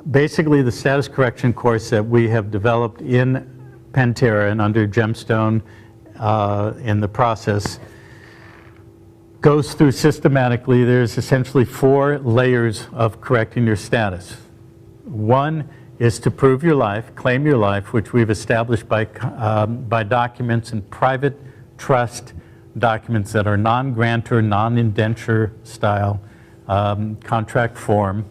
basically the status correction course that we have developed in Pantera and under Gemstone in the process goes through systematically. There's essentially 4 layers of correcting your status. One is to prove your life, claim your life, which we've established by documents and private trust documents that are non-grantor, non-indenture style contract form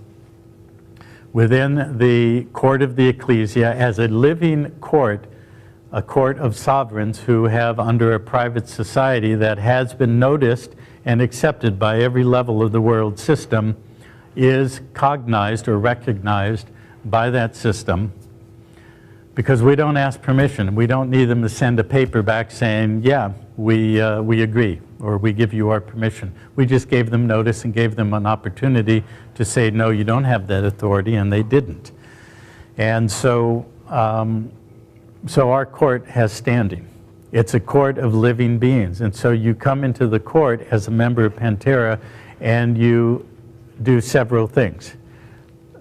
within the court of the ecclesia as a living court, a court of sovereigns who have under a private society that has been noticed and accepted by every level of the world system, is cognized or recognized by that system, because we don't ask permission. We don't need them to send a paper back saying, yeah, we agree, or we give you our permission. We just gave them notice and gave them an opportunity to say, no, you don't have that authority, and they didn't. And so, so our court has standing. It's a court of living beings. And so you come into the court as a member of Pantera and you do several things.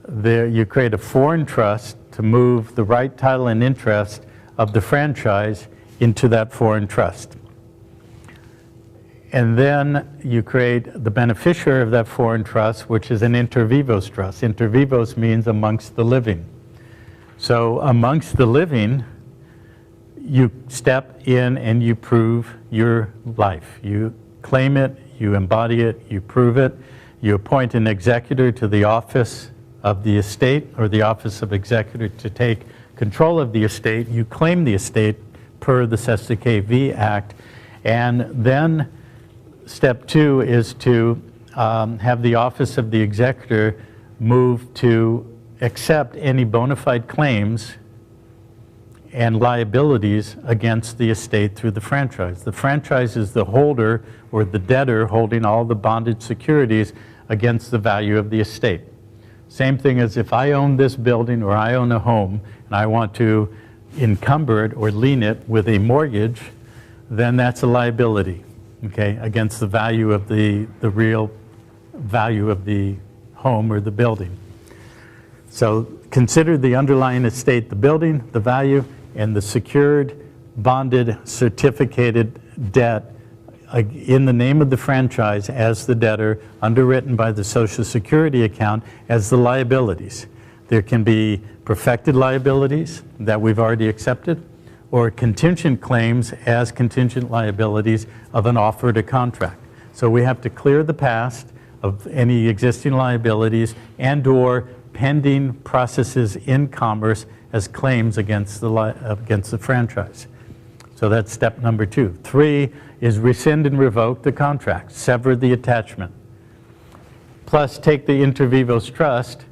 There, you create a foreign trust to move the right, title, and interest of the franchise into that foreign trust. And then you create the beneficiary of that foreign trust, which is an inter vivos trust. Inter vivos means amongst the living. So amongst the living, you step in and you prove your life. You claim it, you embody it, you prove it. You appoint an executor to the office of the estate, or the office of executor, to take control of the estate. You claim the estate per the SESTA-KV Act. And then step 2 is to have the office of the executor move to accept any bona fide claims and liabilities against the estate through the franchise. The franchise is the holder or the debtor holding all the bonded securities against the value of the estate. Same thing as if I own this building or I own a home and I want to encumber it or lien it with a mortgage, then that's a liability, okay, against the value of the real value of the home or the building. So consider the underlying estate, the building, the value, and the secured, bonded, certificated debt in the name of the franchise as the debtor, underwritten by the Social Security account as the liabilities. There can be perfected liabilities that we've already accepted, or contingent claims as contingent liabilities of an offer to contract. So we have to clear the past of any existing liabilities and or pending processes in commerce as claims against the franchise. So that's step number 2. 3 is rescind and revoke the contract, sever the attachment. Plus take the inter vivos trust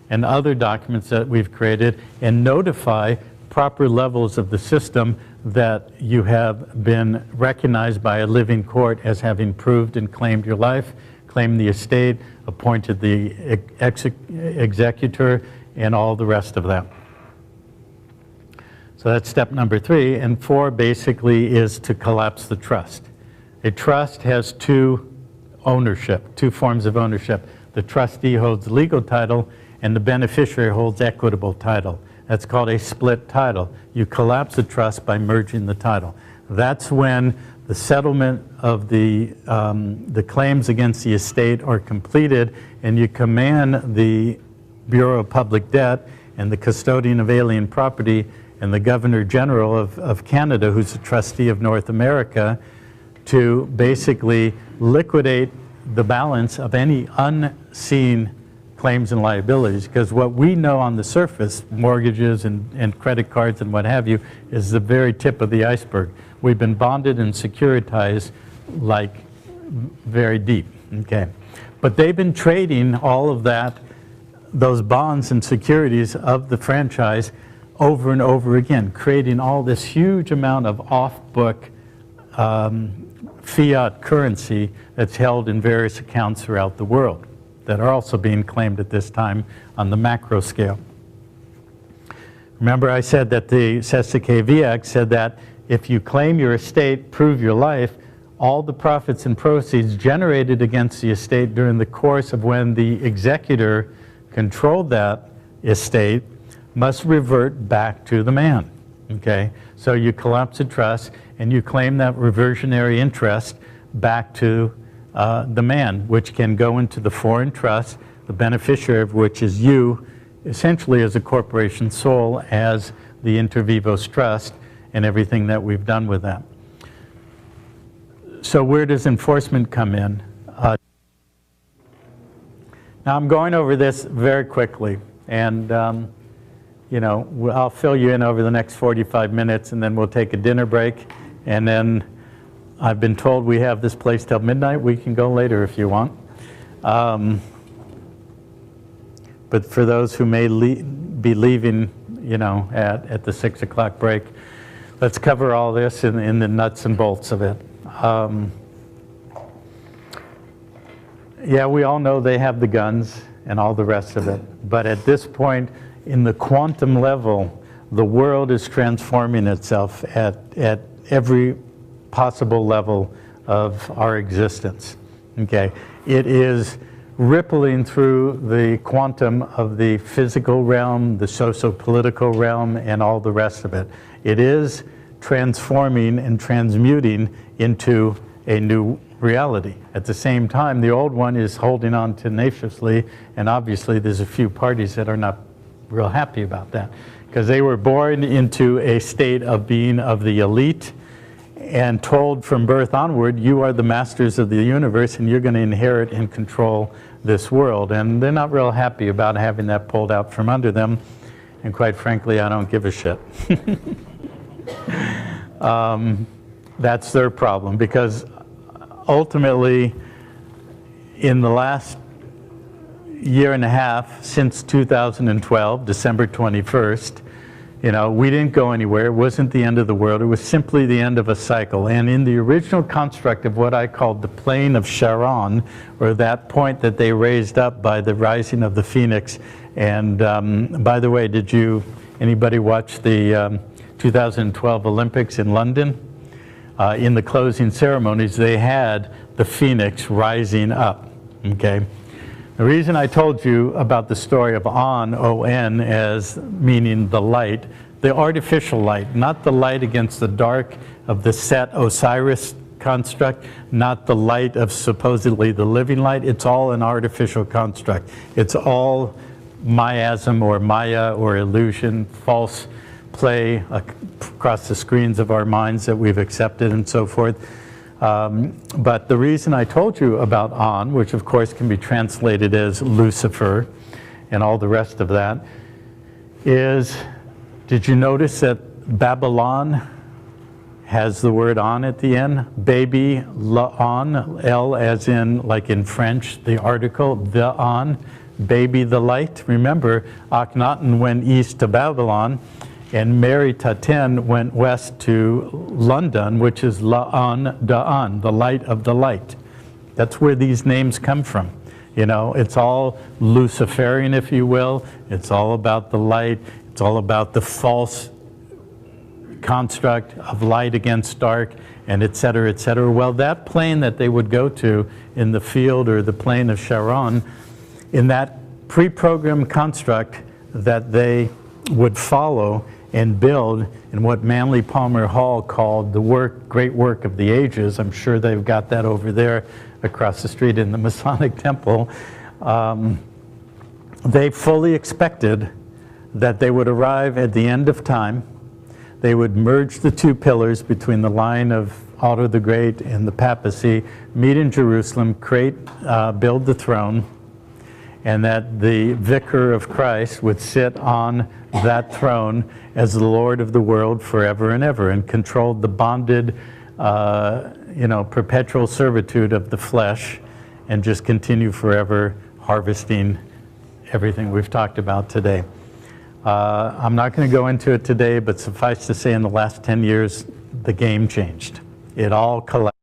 and other documents that we've created and notify proper levels of the system that you have been recognized by a living court as having proved and claimed your life, claimed the estate, appointed the executor, and all the rest of that. So that's step number 3. And 4 basically is to collapse the trust. A trust has 2 forms of ownership. The trustee holds legal title and the beneficiary holds equitable title. That's called a split title. You collapse the trust by merging the title. That's when the settlement of the claims against the estate are completed, and you command the Bureau of Public Debt and the custodian of alien property and the Governor General of Canada, who's the trustee of North America, to basically liquidate the balance of any unseen claims and liabilities, because what we know on the surface, mortgages and credit cards and what have you, is the very tip of the iceberg. We've been bonded and securitized like very deep, okay? But they've been trading all of that, those bonds and securities of the franchise over and over again, creating all this huge amount of off-book fiat currency that's held in various accounts throughout the world that are also being claimed at this time on the macro scale. Remember I said that the SESTA-KV Act said that if you claim your estate, prove your life, all the profits and proceeds generated against the estate during the course of when the executor controlled that estate must revert back to the man. Okay? So you collapse the trust and you claim that reversionary interest back to the man, which can go into the foreign trust, the beneficiary of which is you, essentially as a corporation sole, as the inter vivos trust, and everything that we've done with that. So where does enforcement come in? Now I'm going over this very quickly, and you know, I'll fill you in over the next 45 minutes, and then we'll take a dinner break, and then I've been told we have this place till midnight. We can go later if you want. But for those who may be leaving, you know, at the 6 o'clock break, let's cover all this in the nuts and bolts of it. Yeah, we all know they have the guns and all the rest of it. But at this point, in the quantum level, the world is transforming itself at every possible level of our existence. Okay, it is rippling through the quantum of the physical realm, the socio-political realm, and all the rest of it. It is transforming and transmuting into a new reality. At the same time, the old one is holding on tenaciously, and obviously there's a few parties that are not real happy about that, because they were born into a state of being of the elite and told from birth onward, you are the masters of the universe and you're going to inherit and control this world. And they're not real happy about having that pulled out from under them. And quite frankly, I don't give a shit. That's their problem, because ultimately, in the last year and a half, since 2012, December 21st, you know, we didn't go anywhere. It wasn't the end of the world. It was simply the end of a cycle. And in the original construct of what I called the plane of Charon, or that point that they raised up by the rising of the phoenix. And by the way, did anybody watch the 2012 Olympics in London? In the closing ceremonies, they had the phoenix rising up. Okay. The reason I told you about the story of On, O-N, as meaning the light, the artificial light, not the light against the dark of the Set Osiris construct, not the light of supposedly the living light. It's all an artificial construct. It's all miasm or Maya or illusion, false play across the screens of our minds that we've accepted and so forth. But the reason I told you about On, which of course can be translated as Lucifer and all the rest of that, is, did you notice that Babylon has the word On at the end? Baby, on, L as in, like in French, the article, the On, baby the light. Remember, Akhenaten went east to Babylon, and Mary Taten went west to London, which is La'an Da'an, the light of the light. That's where these names come from. You know, it's all Luciferian, if you will. It's all about the light. It's all about the false construct of light against dark, and et cetera, et cetera. Well, that plane that they would go to in the field, or the plane of Charon, in that pre-programmed construct that they would follow and build in what Manly Palmer Hall called the great work of the ages. I'm sure they've got that over there across the street in the Masonic Temple. They fully expected that they would arrive at the end of time. They would merge the two pillars between the line of Otto the Great and the papacy, meet in Jerusalem, build the throne, and that the vicar of Christ would sit on that throne as the Lord of the world forever and ever, and controlled the bonded, perpetual servitude of the flesh, and just continue forever harvesting everything we've talked about today. I'm not going to go into it today, but suffice to say, in the last 10 years, the game changed. It all collapsed.